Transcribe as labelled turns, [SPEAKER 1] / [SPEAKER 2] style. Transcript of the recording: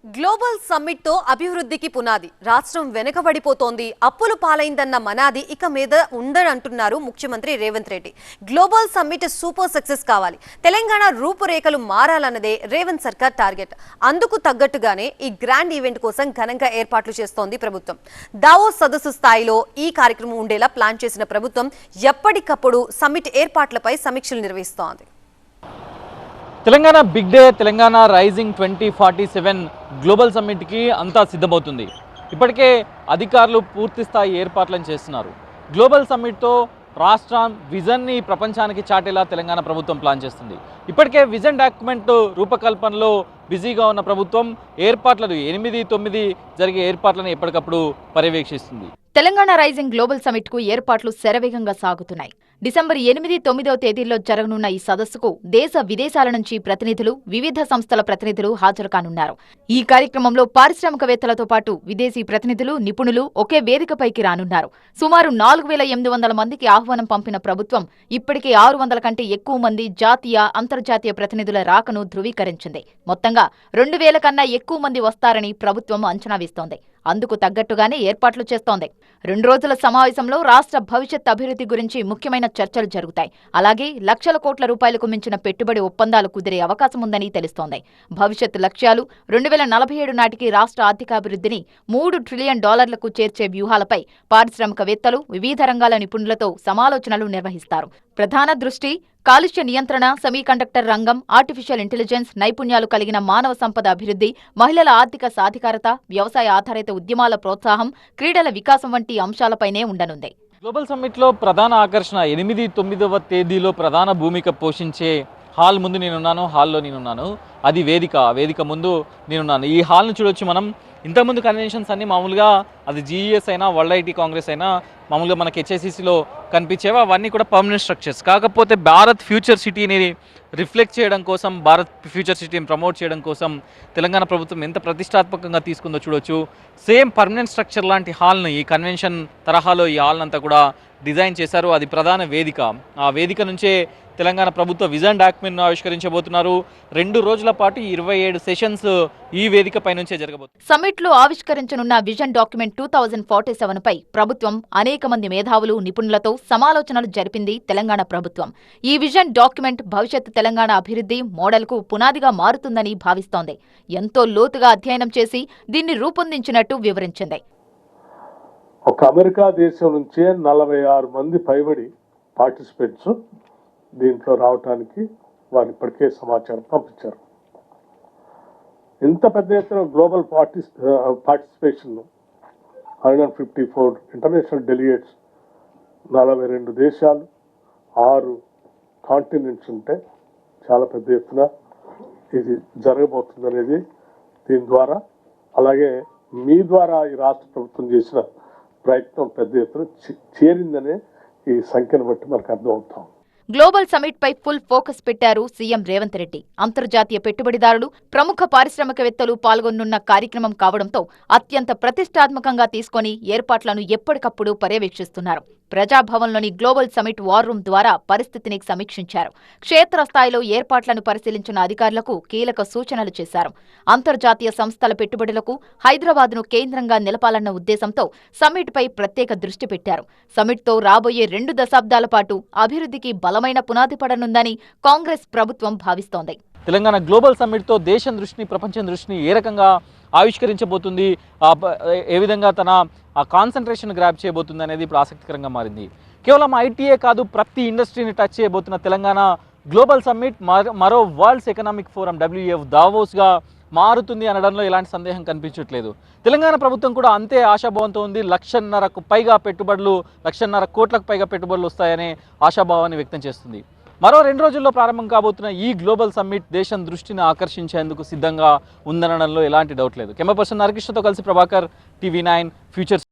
[SPEAKER 1] Global summit తో అభివృద్ధికి పునాది రాష్ట్రం వెనకబడిపోతోంది అప్పులు పాలైందన్న మనాది ఇక మీద ఉండదంటున్నారు ముఖ్యమంత్రి Revanth Reddy. Global summit super success కావాలి, తెలంగాణ రూపురేఖలు మారాలన్నదే రేవంత్ సర్కార్ టార్గెట్. అందుకు తగ్గట్టుగానే ఈ గ్రాండ్ ఈవెంట్ కోసం ఘనంగా ఏర్పాట్లు చేస్తోంది ప్రభుత్వం. దావోస్ సదస్సు స్థాయిలో ఈ కార్యక్రమం ఉండేలా ప్లాన్ చేసిన ప్రభుత్వం ఎప్పటికప్పుడు సమ్మిట్ ఏర్పాట్లపై సమీక్షలు నిర్వహిస్తోంది.
[SPEAKER 2] Telangana big day, Telangana rising 2047 global సమ్మిట్కి అంతా సిద్ధమవుతుంది. ఇప్పటికే అధికారులు పూర్తి స్థాయి ఏర్పాట్లను చేస్తున్నారు. గ్లోబల్ సమ్మిట్తో రాష్ట్ర విజన్ని ప్రపంచానికి చాటేలా తెలంగాణ ప్రభుత్వం ప్లాన్ చేస్తుంది. ఇప్పటికే విజన్ డాక్యుమెంట్ రూపకల్పనలో బిజీగా ఉన్న ప్రభుత్వం ఏర్పాట్లను 8-9 జరిగే ఏర్పాట్లను ఎప్పటికప్పుడు పర్యవేక్షిస్తుంది.
[SPEAKER 3] తెలంగాణ రైజింగ్ గ్లోబల్ సమిట్ కు ఏర్పాట్లు శరవేగంగా సాగుతున్నాయి. డిసెంబర్ 8-9 తేదీల్లో జరగనున్న ఈ సదస్సుకు దేశ విదేశాల నుంచి ప్రతినిధులు, వివిధ సంస్థల ప్రతినిధులు హాజరు కానున్నారు. ఈ కార్యక్రమంలో పారిశ్రామికవేత్తలతో పాటు విదేశీ ప్రతినిధులు, నిపుణులు ఒకే వేదికపైకి రానున్నారు. సుమారు 4800 మందికి ఆహ్వానం పంపిన ప్రభుత్వం ఇప్పటికే 600 కంటే ఎక్కువ మంది జాతీయ, అంతర్జాతీయ ప్రతినిధుల రాకను ధృవీకరించింది. మొత్తంగా 2000 కన్నా ఎక్కువ మంది వస్తారని ప్రభుత్వం అంచనా వేస్తోంది. అందుకు తగ్గట్టుగానే ఏర్పాట్లు చేస్తోంది. 2 రోజుల సమావేశంలో రాష్ట్ర భవిష్యత్ అభివృద్ధి గురించి ముఖ్యమైన చర్చలు జరుగుతాయి. అలాగే లక్షల కోట్ల రూపాయలకు మించిన పెట్టుబడి ఒప్పందాలు కుదిరే అవకాశం ఉందని తెలుస్తోంది. భవిష్యత్ లక్ష్యాలు 2047 నాటికి రాష్ట్ర ఆర్థికాభివృద్ధిని $3 ట్రిలియన్ చేర్చే వ్యూహాలపై పారిశ్రామికవేత్తలు, వివిధ రంగాల నిపుణులతో సమాలోచనలు నిర్వహిస్తారు. ప్రధాన దృష్టి కాలుష్య నియంత్రణ, సెమీకండక్టర్ రంగం, ఆర్టిఫిషియల్ ఇంటెలిజెన్స్ నైపుణ్యాలు కలిగిన మానవ సంపద అభివృద్ధి, మహిళల ఆర్థిక సాధికారత, వ్యవసాయ ఆధారిత ఉద్యమాల ప్రోత్సాహం, క్రీడల వికాసం వంటి అంశాలపైనే ఉండనుంది.
[SPEAKER 2] గ్లోబల్ సమ్మిట్లో ప్రధాన ఆకర్షణ 8-9 తేదీలో ప్రధాన భూమిక పోషించే హాల్ ముందు నేనున్నాను, హాల్లో నేనున్నాను. అది వేదిక, వేదిక ముందు నేనున్నాను. ఈ హాల్ను చూడొచ్చు మనం. ఇంతకుముందు కన్వెన్షన్స్ అన్నీ మామూలుగా అది జీఈఎస్ అయినా, వరల్డ్ ఐటీ కాంగ్రెస్ అయినా మామూలుగా మనకి హెచ్ఐసిసిలో కనిపించేవి, అవన్నీ కూడా పర్మనెంట్ స్ట్రక్చర్స్. కాకపోతే భారత్ ఫ్యూచర్ సిటీని రిఫ్లెక్ట్ చేయడం కోసం, భారత్ ఫ్యూచర్ సిటీని ప్రమోట్ చేయడం కోసం తెలంగాణ ప్రభుత్వం ఎంత ప్రతిష్టాత్మకంగా తీసుకుందో చూడొచ్చు. సేమ్ పర్మనెంట్ స్ట్రక్చర్ లాంటి హాల్ను ఈ కన్వెన్షన్ తరహాలో ఈ హాల్ని అంతా కూడా డిజైన్ చేశారు. అది ప్రధాన వేదిక. ఆ వేదిక నుంచే తెలంగాణ ప్రభుత్వ విజన్ డాక్యుమెంట్ను ఆవిష్కరించబోతున్నారు. 2 రోజుల పాటు 27 సెషన్స్ ఈ వేదిక పై నుంచే జరగబోతుంది.
[SPEAKER 3] సమ్మిట్ లో ఆవిష్కరించనున్న విజన్ డాక్యుమెంట్ 2047 పై ప్రభుత్వం అనేక మంది మేధావులు, నిపుణులతో సమాలోచనలు జరిపింది తెలంగాణ ప్రభుత్వం. ఈ విజన్ డాక్యుమెంట్ భవిష్యత్ తెలంగాణ అభివృద్ధి మోడల్ కు పునాదిగా మారుతుందని భావిస్తోంది. ఎంతో లోతుగా అధ్యయనం చేసి దీన్ని రూపొందించినట్టు వివరించింది.
[SPEAKER 4] ఒక అమెరికా దేశం నుంచే 46 మంది పైబడి పార్టిసిపేట్స్ దీంట్లో రావడానికి వారు ఇప్పటికే సమాచారం పంపించారు. ఇంత పెద్ద ఎత్తున గ్లోబల్ పార్టిసిపేషన్ 154 ఇంటర్నేషనల్ డెలిగేట్స్, 42 దేశాలు, 6 కాంటినెంట్స్ ఉంటే చాలా పెద్ద ఎత్తున ఇది జరగబోతుంది అనేది దీని ద్వారా, అలాగే మీ ద్వారా ఈ రాష్ట్ర ప్రభుత్వం చేసిన ప్రయత్నం పెద్ద ఎత్తున చేరిందనే ఈ సంఖ్యను బట్టి మనకు అర్థమవుతాం.
[SPEAKER 3] గ్లోబల్ సమిట్ పై ఫుల్ ఫోకస్ పెట్టారు సీఎం రేవంత్ రెడ్డి. అంతర్జాతీయ పెట్టుబడిదారులు, ప్రముఖ పారిశ్రామికవేత్తలు పాల్గొనున్న కార్యక్రమం కావడంతో అత్యంత ప్రతిష్టాత్మకంగా తీసుకుని ఏర్పాట్లను ఎప్పటికప్పుడు పర్యవేక్షిస్తున్నారు. ప్రజాభవన్లోని గ్లోబల్ సమిట్ వార్ రూమ్ ద్వారా పరిస్థితిని సమీక్షించారు. క్షేత్రస్థాయిలో ఏర్పాట్లను పరిశీలించిన అధికారులకు కీలక సూచనలు చేశారు. అంతర్జాతీయ సంస్థల పెట్టుబడులకు హైదరాబాద్ను కేంద్రంగా నిలపాలన్న ఉద్దేశంతో సమ్మిట్ పై ప్రత్యేక దృష్టి పెట్టారు. సమ్మిట్తో రాబోయే 2 దశాబ్దాల పాటు అభివృద్ధికి బలమైన పునాది పడనుందని కాంగ్రెస్ ప్రభుత్వం భావిస్తోంది.
[SPEAKER 2] తెలంగాణ గ్లోబల్ సమ్మిట్తో దేశం దృష్టిని, ప్రపంచం దృష్టిని ఏ రకంగా ఆవిష్కరించబోతుంది, ఏ విధంగా తన కాన్సన్ట్రేషన్ గ్రాప్ చేయబోతుంది అనేది ఇప్పుడు ఆసక్తికరంగా మారింది. కేవలం ఐటీఏ కాదు, ప్రతి ఇండస్ట్రీని టచ్ చేయబోతున్న తెలంగాణ గ్లోబల్ సమ్మిట్ మరో వరల్డ్స్ ఎకనామిక్ ఫోరం WEF దావోస్గా మారుతుంది అనడంలో ఎలాంటి సందేహం కనిపించట్లేదు. తెలంగాణ ప్రభుత్వం కూడా అంతే ఆశాభావంతో ఉంది. 1,50,000కు పైగా పెట్టుబడులు, 1,50,000 కోట్లకు పైగా పెట్టుబడులు వస్తాయనే ఆశాభావాన్ని వ్యక్తం చేస్తుంది. మరో 2 రోజుల్లో ప్రారంభం కాబోతున్న ఈ గ్లోబల్ సమ్మిట్ దేశం దృష్టిని ఆకర్షించేందుకు సిద్ధంగా ఉందనడంలో ఎలాంటి డౌట్ లేదు. కెమెరా పర్సన్ నరకృష్ణతో కలిసి ప్రభాకర్, TV9 ఫ్యూచర్.